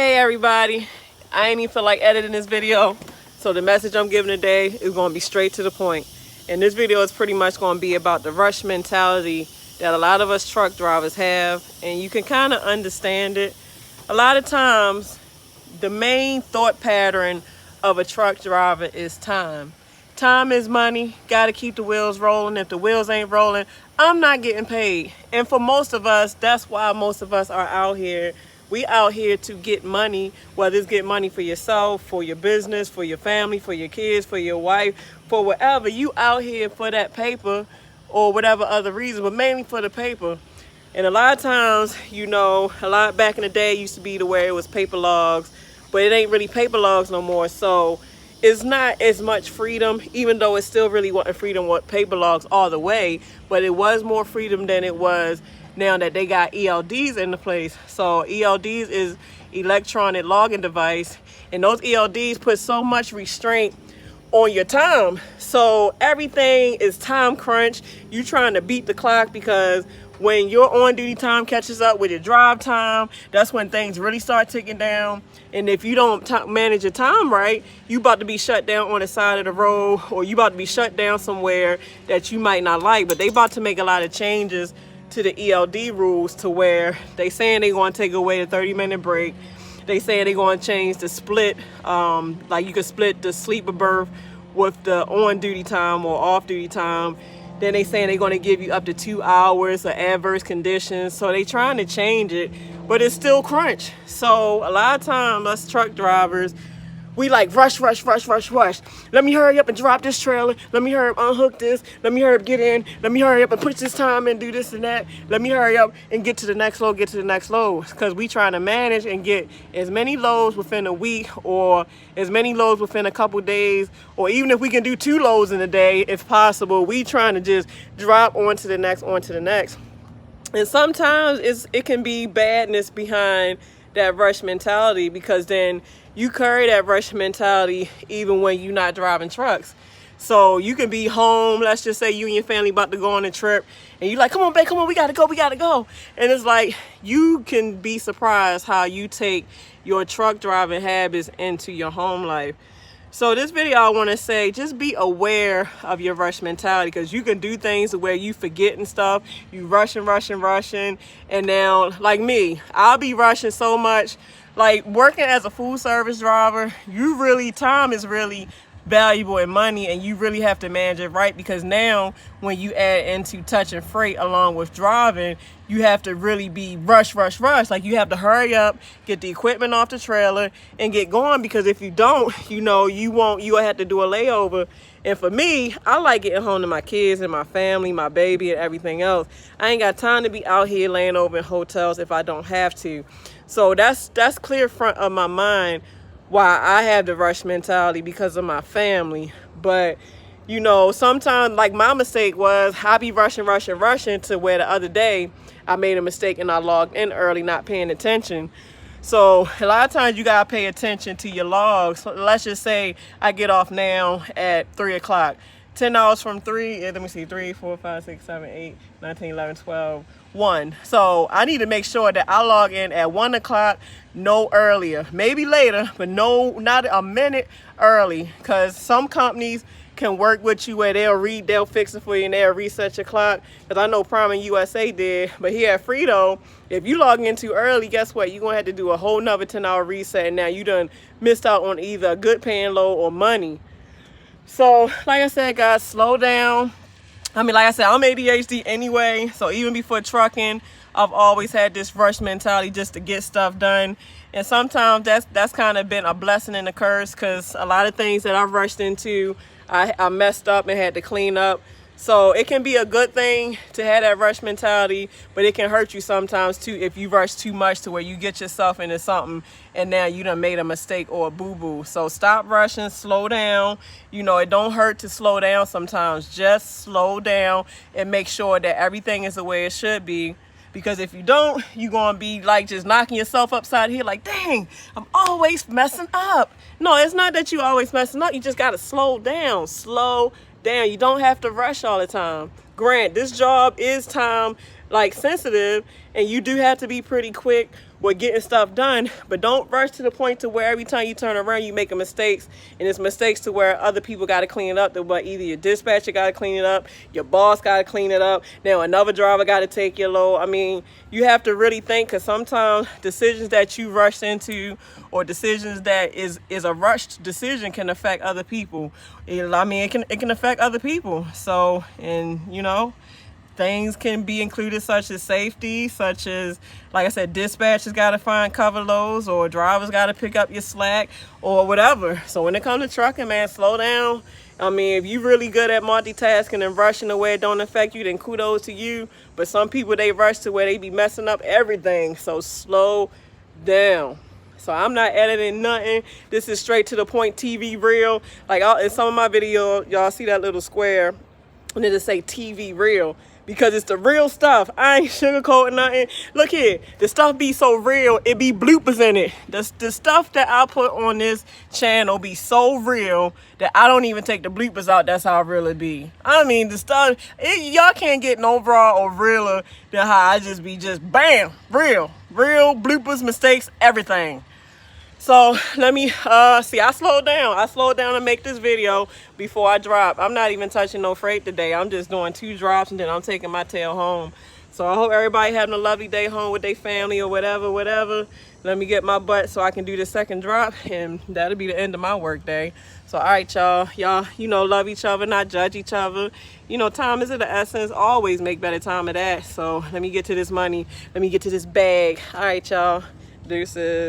Hey everybody, I ain't even feel like editing this video, so the message I'm giving today is going to be straight to the point. And this video is pretty much going to be about the rush mentality that a lot of us truck drivers have, and you can kind of understand it. A lot of times, the main thought pattern of a truck driver is time. Time is money, gotta keep the wheels rolling. If the wheels ain't rolling, I'm not getting paid. And for most of us, that's why most of us are out here. We out here to get money, whether it's get money for yourself, for your business, for your family, for your kids, for your wife, for whatever. You out here for that paper or whatever other reason, but mainly for the paper. And a lot of times, you know, a lot back in the day used to be the way it was paper logs, but it ain't really paper logs no more. So it's not as much freedom, even though it's still really wasn't freedom what paper logs all the way, but it was more freedom than it was now that they got ELDs into place. So ELDs is electronic logging device, and those ELDs put so much restraint on your time. So everything is time crunch. You trying to beat the clock, because when your on-duty time catches up with your drive time, that's when things really start ticking down. And if you don't manage your time right, you about to be shut down on the side of the road, or you about to be shut down somewhere that you might not like. But they about to make a lot of changes to the ELD rules, to where they saying they going to take away the 30-minute break. They saying they going to change the split, like you can split the sleeper berth with the on-duty time or off-duty time. Then they saying they're going to give you up to 2 hours of adverse conditions. So they trying to change it, but it's still crunch. So a lot of times us truck drivers, we like rush. Let me hurry up and drop this trailer. Let me hurry up, unhook this. Let me hurry up, get in. Let me hurry up and push this time and do this and that. Let me hurry up and get to the next load, Because we trying to manage and get as many loads within a week, or as many loads within a couple days, or even if we can do 2 loads in a day, if possible, we trying to just drop onto the next. And sometimes it can be badness behind that rush mentality, because then you carry that rush mentality even when you're not driving trucks. So you can be home, let's just say you and your family about to go on a trip, and you're like, come on, babe, come on, we gotta go. And it's like, you can be surprised how you take your truck driving habits into your home life. So this video, I want to say, just be aware of your rush mentality, because you can do things where you forgetting stuff, you rushing. And now, like me, I'll be rushing so much. Like working as a food service driver, time is really valuable in money, and you really have to manage it right, because now when you add into touch and freight along with driving, you have to really be rush. Like you have to hurry up, get the equipment off the trailer and get going, because if you don't, you'll have to do a layover. And for me, I like getting home to my kids and my family, my baby, and everything else. I ain't got time to be out here laying over in hotels if I don't have to. So that's clear front of my mind why I have the rush mentality, because of my family. But sometimes, like my mistake was I be rushing to where the other day I made a mistake and I logged in early, not paying attention. So a lot of times you gotta pay attention to your logs. So let's just say I get off now at 3 o'clock. 10 hours from 3, let me see, 3, 4, 5, 6, 7, 8, 9, 10, 11, 12, 1. So I need to make sure that I log in at 1 o'clock, no earlier. Maybe later, but no, not a minute early. Because some companies can work with you where they'll fix it for you and they'll reset your clock. Because I know Prime and USA did. But here at Frito, if you log in too early, guess what? You're going to have to do a whole nother 10-hour reset. And now you done missed out on either a good paying load or money. So, like I said, guys, slow down. Like I said, I'm ADHD anyway. So even before trucking, I've always had this rush mentality just to get stuff done. And sometimes that's kind of been a blessing and a curse, because a lot of things that I've rushed into, I messed up and had to clean up. So it can be a good thing to have that rush mentality, but it can hurt you sometimes too if you rush too much to where you get yourself into something and now you done made a mistake or a boo-boo. So stop rushing, slow down. It don't hurt to slow down sometimes. Just slow down and make sure that everything is the way it should be. Because if you don't, you're going to be like just knocking yourself upside here like, dang, I'm always messing up. No, it's not that you always messing up. You just got to slow down. You don't have to rush all the time. Grant, this job is time like sensitive, and you do have to be pretty quick with getting stuff done, but don't rush to the point to where every time you turn around you making mistakes, and it's mistakes to where other people got to clean it up. But either your dispatcher got to clean it up, your boss got to clean it up, now another driver got to take your load. I mean, you have to really think, because sometimes decisions that you rush into, or decisions that is a rushed decision, can affect other people. I mean, it can affect other people. So, and you know, things can be included such as safety, such as, like I said, dispatchers got to find cover loads, or drivers got to pick up your slack, or whatever. So when it comes to trucking, man, slow down. I mean, if you're really good at multitasking and rushing the way it don't affect you, then kudos to you. But some people, they rush to where they be messing up everything. So slow down. So I'm not editing nothing. This is straight to the point TV real. Like in some of my videos, y'all see that little square and it'll say TV real, because it's the real stuff. I ain't sugarcoating nothing. Look here, the stuff be so real, it be bloopers in it. The stuff that I put on this channel be so real that I don't even take the bloopers out. That's how real it be. I mean, the stuff, y'all can't get no raw or realer than how I just be bam, real bloopers, mistakes, everything. So let me see, I slowed down to make this video before I drop. I'm not even touching no freight today. I'm just doing 2 drops and then I'm taking my tail home. So I hope everybody having a lovely day home with their family or whatever. Let me get my butt so I can do the second drop, and that'll be the end of my work day. So all right, y'all, you know, love each other, not judge each other. You know, time is of the essence. Always make better time of that. So let me get to this money. Let me get to this bag. All right, y'all. Deuces.